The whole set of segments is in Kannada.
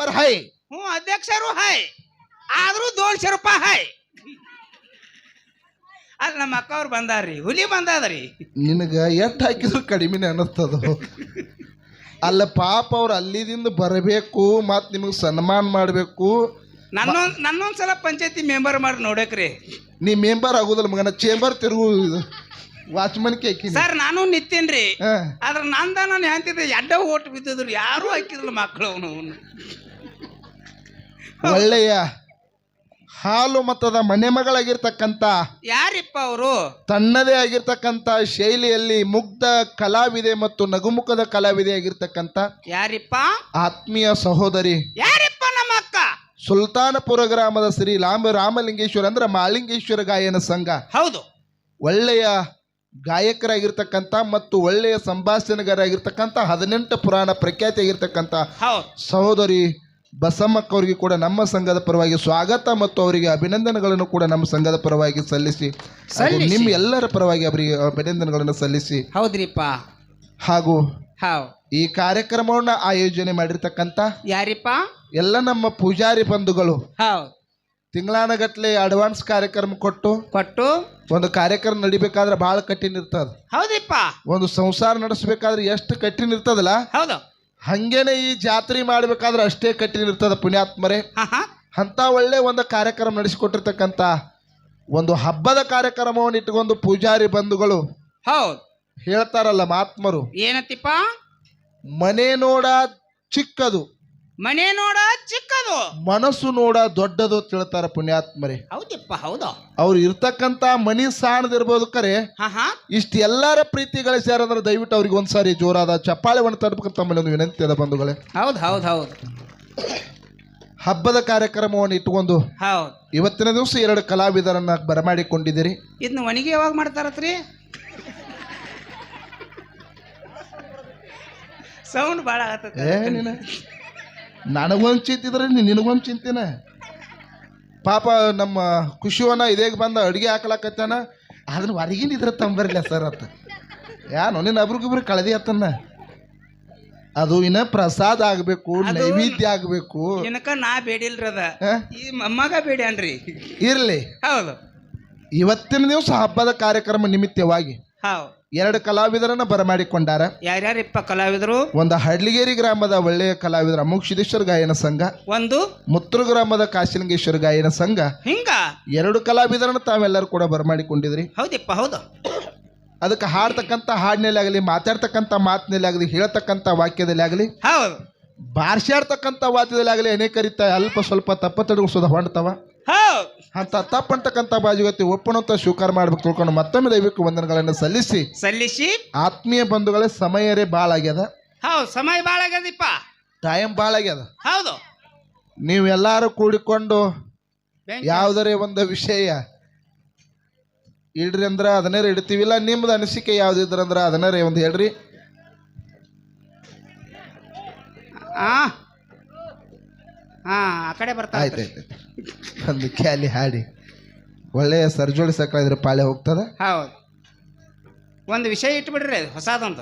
मेंबर आहे. हूँ अध्यक्षरू है आದ್ರೂ 200 ರೂಪಾಯಿ है ಅಲ್ಲಿ ನಮ್ಮ ಅಕ್ಕವ್ರು ಬಂದಾರ್ರಿ ಹುಲಿ ಬಂದಾದ್ರಿ ನಿನಗ ಎಷ್ಟು ಹಾಕಿದ್ರು ಕಡಿಮೆನೆ ಅನ್ನಿಸ್ತದ. ಅಲ್ಲ ಪಾಪ ಅವ್ರು ಅಲ್ಲಿದಿಂದ ಬರಬೇಕು ಮತ್ ನಿಮಗೆ ಸನ್ಮಾನ ಮಾಡಬೇಕು. ನನ್ನೊಂದ್ಸಲ ಪಂಚಾಯತಿ ಮೆಂಬರ್ ಮಾಡಿ ನೋಡಕ್ರಿ. ನೀ ಮೆಂಬರ್ ಆಗುದಿಲ್ಲ ಮಗನ, ಚೇಂಬರ್ ತಿರುಗು ವಾಚ್ಮನ್ ಕೇಕಿ ಸರ್. ನಾನು ನಿಂತೇನ್ರಿ, ಆದ್ರೆ ನಂದ ನಾನು ಹೇಳ್ತಿದ್ದೆ ಎಡ್ಡ ಓಟ್ ಬಿದ್ದಿದ್ರು, ಯಾರು ಹಾಕಿದ್ರಲ್ಲ ಮಕ್ಕಳು. ಅವನು ಒಳ್ಳೆಯ ಹಾಲು ಮತದ ಮನೆ ಮಗಳಾಗಿರ್ತಕ್ಕಂಥ ಯಾರಿಪ್ಪ ಅವರು ತನ್ನದೇ ಆಗಿರ್ತಕ್ಕಂಥ ಶೈಲಿಯಲ್ಲಿ ಮುಗ್ಧ ಕಲಾವಿದೆ ಮತ್ತು ನಗುಮುಖದ ಕಲಾವಿದೆ ಆಗಿರ್ತಕ್ಕಂಥ ಯಾರಿಪ್ಪ ಆತ್ಮೀಯ ಸಹೋದರಿ ಯಾರಿಪ್ಪ ನಮ್ಮ ಅಕ್ಕ ಸುಲ್ತಾನಪುರ ಗ್ರಾಮದ ಶ್ರೀ ರಾಮಲಿಂಗೇಶ್ವರ ಅಂದ್ರೆ ಮಾಲಿಂಗೇಶ್ವರ ಗಾಯನ ಸಂಘ. ಹೌದು. ಒಳ್ಳೆಯ ಗಾಯಕರಾಗಿರ್ತಕ್ಕಂಥ ಮತ್ತು ಒಳ್ಳೆಯ ಸಂಭಾಷಣೆಗಾರಾಗಿರ್ತಕ್ಕಂಥ 18 ಪುರಾಣ ಪ್ರಖ್ಯಾತಿ ಆಗಿರ್ತಕ್ಕಂಥ ಸಹೋದರಿ ಬಸಮ್ಮಕ್ಕವರಿಗೆ ಕೂಡ ನಮ್ಮ ಸಂಘದ ಪರವಾಗಿ ಸ್ವಾಗತ ಮತ್ತು ಅವರಿಗೆ ಅಭಿನಂದನೆಗಳನ್ನು ಕೂಡ ನಮ್ಮ ಸಂಘದ ಪರವಾಗಿ ಸಲ್ಲಿಸಿ ನಿಮ್ಮ ಎಲ್ಲರ ಪರವಾಗಿ ಅವರಿಗೆ ಅಭಿನಂದನೆಗಳನ್ನು ಸಲ್ಲಿಸಿ. ಹೌದ್ರಿಪ್ಪ. ಹಾಗೂ ಈ ಕಾರ್ಯಕ್ರಮವನ್ನು ಆಯೋಜನೆ ಮಾಡಿರ್ತಕ್ಕಂಥ ಯಾರಿಪ್ಪ ಎಲ್ಲ ನಮ್ಮ ಪೂಜಾರಿ ಬಂಧುಗಳು ತಿಂಗಳಾನಗಟ್ಲೆ ಅಡ್ವಾನ್ಸ್ ಕಾರ್ಯಕ್ರಮ ಕೊಟ್ಟು ಒಂದು ಕಾರ್ಯಕ್ರಮ ನಡಿಬೇಕಾದ್ರೆ ಬಹಳ ಕಠಿಣ ಇರ್ತದ. ಹೌದಿಪ್ಪ. ಒಂದು ಸಂಸಾರ ನಡೆಸಬೇಕಾದ್ರೆ ಎಷ್ಟು ಕಠಿಣ ಇರ್ತದಲ್ಲ, ಹೌದು, ಹಂಗೇನೆ ಈ ಜಾತ್ರೆ ಮಾಡ್ಬೇಕಾದ್ರೆ ಅಷ್ಟೇ ಕಠಿಣ ಇರ್ತದ ಪುಣ್ಯಾತ್ಮರೇ. ಅಂತ ಒಳ್ಳೆ ಒಂದು ಕಾರ್ಯಕ್ರಮ ನಡೆಸಿಕೊಟ್ಟಿರ್ತಕ್ಕಂಥ ಒಂದು ಹಬ್ಬದ ಕಾರ್ಯಕ್ರಮವನ್ನು ಇಟ್ಟುಕೊಂಡು ಪೂಜಾರಿ ಬಂಧುಗಳು ಹೇಳ್ತಾರಲ್ಲ ಮಹಾತ್ಮರು, ಏನತ್ತಿಪ್ಪ, ಮನೆ ನೋಡ ಚಿಕ್ಕದು, ಮನೆ ನೋಡ ಚಿಕ್ಕದು, ಮನಸ್ಸು ನೋಡ ದೊಡ್ಡದು ತಿಳ್ತಾರ ಪುಣ್ಯಾತ್ಮರೇ. ಹೌದಪ್ಪ. ಹೌದು. ಅವ್ರು ಇರ್ತಕ್ಕಂತ ಮನಿ ಸಾಣದಿರ್ಬೋದು ಕರೆ ಇಷ್ಟ ಎಲ್ಲರ ಪ್ರೀತಿ ಗಳಿಸ್ಯಾರಂದ್ರೆ ದಯವಿಟ್ಟು ಅವ್ರಿಗೆ ಒಂದ್ಸಾರಿ ಜೋರಾದ ಚಪ್ಪಾಳೆವನ್ನು ತರಬೇಕಂತ ತಮ್ಮಲ್ಲಿ ಒಂದು ವಿನಂತಿ ಅದ ಬಂಧುಗಳೇ. ಹೌದು ಹೌದು ಹೌದು. ಹಬ್ಬದ ಕಾರ್ಯಕ್ರಮವನ್ನು ಇಟ್ಟುಕೊಂಡು ಇವತ್ತಿನ ದಿವಸ 2 ಕಲಾವಿದರನ್ನ ಬರಮಾಡಿಕೊಂಡಿದ್ದೀರಿ. ಇದನ್ನ ಒಣಗಿ ಯಾವಾಗ ಮಾಡ್ತಾರತ್ರಿ? ಸೌಂಡ್ ಭಾಳ ಆಗತ್ತೆ. ನನಗೊಂದು ಚಿಂತಿದ್ರೆ ನಿನಗೊಂದು ಚಿಂತಿನ. ಪಾಪ ನಮ್ಮ ಖುಷಿವನ್ನ ಇದೇಗ ಬಂದ ಅಡುಗೆ ಹಾಕಲಾಕತ್ತಾನ, ಅದನ್ನ ಹೊರಗಿನ ಇದ್ರೆ ತಂಬರ್ಲಿಲ್ಲ ಸರ್ ಅಂತ. ಯಾನು ನಿನ್ನ ಒಬ್ರಿಗೊಬ್ರು ಕಳೆದಿ ಅತ್ತನ್ನ. ಅದು ಇನ್ನ ಪ್ರಸಾದ ಆಗ್ಬೇಕು, ನೈವೇದ್ಯ ಆಗ್ಬೇಕು. ಏನಕ್ಕ ನಾ ಬೇಡಿಲ್ರದ ಈ ಮೊಮ್ಮಗ ಬೇಡ್ಯಾನ್ರಿ. ಇರ್ಲಿ. ಹೌದು. ಇವತ್ತಿನ ದಿವಸ ಹಬ್ಬದ ಕಾರ್ಯಕ್ರಮ ನಿಮಿತ್ತವಾಗಿ 2 ಕಲಾವಿದರನ್ನ ಬರಮಾಡಿಕೊಂಡಾರ. ಯಾರ್ಯಾರಿಪ್ಪ ಕಲಾವಿದರು? ಒಂದು ಹಡ್ಲಿಗೇರಿ ಗ್ರಾಮದ ಒಳ್ಳೆಯ ಕಲಾವಿದರ ಅಮೋಘ ಸಿದ್ದೇಶ್ವರ ಗಾಯನ ಸಂಘ, ಒಂದು ಮುತ್ತೂರು ಗ್ರಾಮದ ಕಾಶಿಲಿಂಗೇಶ್ವರ ಗಾಯನ ಸಂಘ. ಹಿಂಗ 2 ಕಲಾವಿದರನ್ನ ತಾವೆಲ್ಲರೂ ಕೂಡ ಬರಮಾಡಿಕೊಂಡಿದ್ರಿ. ಹೌದಪ್ಪ. ಹೌದು. ಅದಕ್ಕೆ ಹಾಡ್ತಕ್ಕಂಥ ಹಾಡಿನಲ್ಲಿ ಆಗಲಿ, ಮಾತಾಡ್ತಕ್ಕಂಥ ಮಾತಿನಲ್ಲಿ ಆಗಲಿ, ಹೇಳ್ತಕ್ಕಂಥ ವಾಕ್ಯದಲ್ಲಿ ಆಗಲಿ, ಹೌದು, ಬಾರ್ಸಾಡ್ತಕ್ಕಂಥ ವಾದ್ಯದಲ್ಲಿ ಆಗಲಿ ಅನೇಕ ರೀತಿಯ ಅಲ್ಪ ಸ್ವಲ್ಪ ತಪ್ಪತಡಿಸೋದ ಹೊಂಡ್ತಾವ. ಅಂತ ತಪ್ಪಂತಕ್ಕಂಥ ಬಾಜುಗತಿ ಒಪ್ಪಣಂತ ಸ್ವೀಕಾರ ಮಾಡ್ಬೇಕು ತಿಳ್ಕೊಂಡು ಮತ್ತೊಮ್ಮೆ ದೈವಿಕ ವಂದನೆಗಳನ್ನು ಸಲ್ಲಿಸಿ ಆತ್ಮೀಯ ಬಂಧುಗಳೇ, ಸಮಯರೇ ಭಾಳ ಆಗ್ಯದ. ಹೌದು, ಸಮಯ ಭಾಳ ಆಗ್ಯದಪ್ಪ, ಟೈಮ್ ಭಾಳ ಆಗ್ಯದ. ಹೌದು. ನೀವೆಲ್ಲರೂ ಕೂಡಿಕೊಂಡು ಯಾವುದರೇ ಒಂದು ವಿಷಯ ಇಡ್ರಿ ಅಂದ್ರೆ ಅದನ್ನೇ ಇಡ್ತೀವಿಲ್ಲ. ನಿಮ್ದು ಅನಿಸಿಕೆ ಯಾವ್ದಿದ್ರಂದ್ರೆ ಅದನ್ನೇ ಒಂದು ಹೇಳ್ರಿ. ಆ ಕಡೆ ಬರ್ತಾ ಆಯ್ತು. ಒಂದು ಕ್ಯಾಲಿ ಹಾಡಿ ಒಳ್ಳೆಯ ಸರ್ಜೋಳಿ ಸಕಲ ಇದ್ರೆ ಪಾಳೆ ಹೋಗ್ತದ. ಹೌದು. ಒಂದು ವಿಷಯ ಇಟ್ಬಿಡ್ರಿ, ಹೊಸದಂತ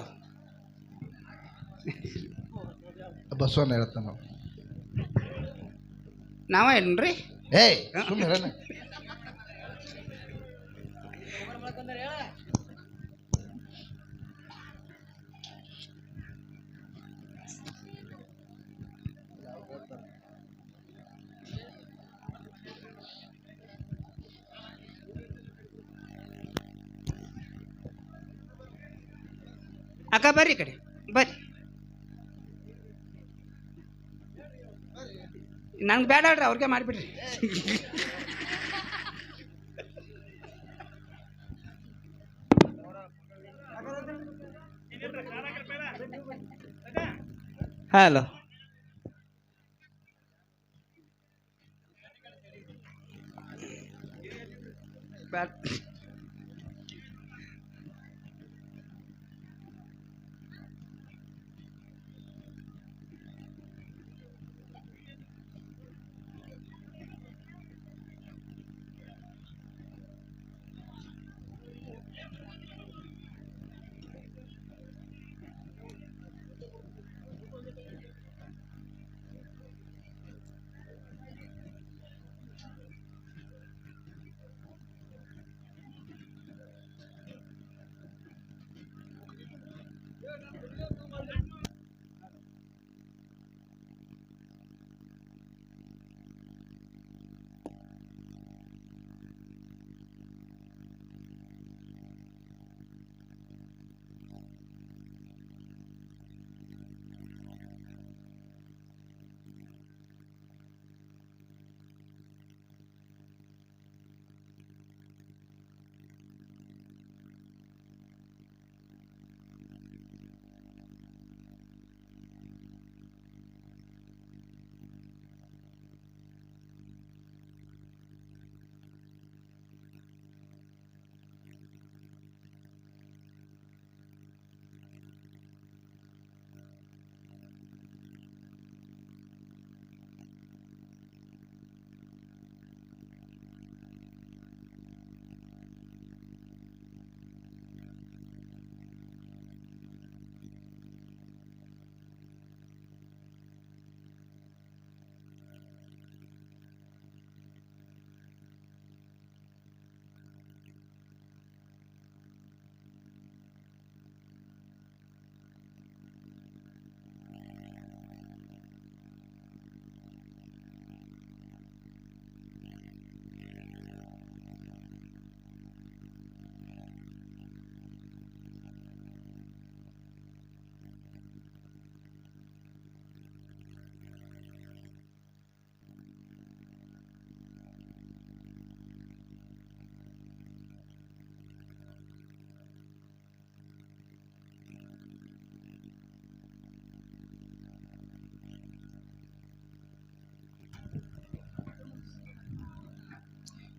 ಬಸವಣ್ಣ ಹೇಳ್ತಾನ. ನಾವ ಏನ್ರಿ? ಅಕ್ಕ ಬರ್ರಿ ಕಡೆ ಬರ್ರಿ. ನಂಗೆ ಬೇಡ ಹೇಳ್ರಿ, ಅವ್ರಿಗೆ ಮಾಡಿಬಿಡ್ರಿ. ಹಲೋ.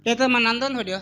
ಏತಮ್ಮ ನಂದೊಂದು ಹೊಡಿಯೋ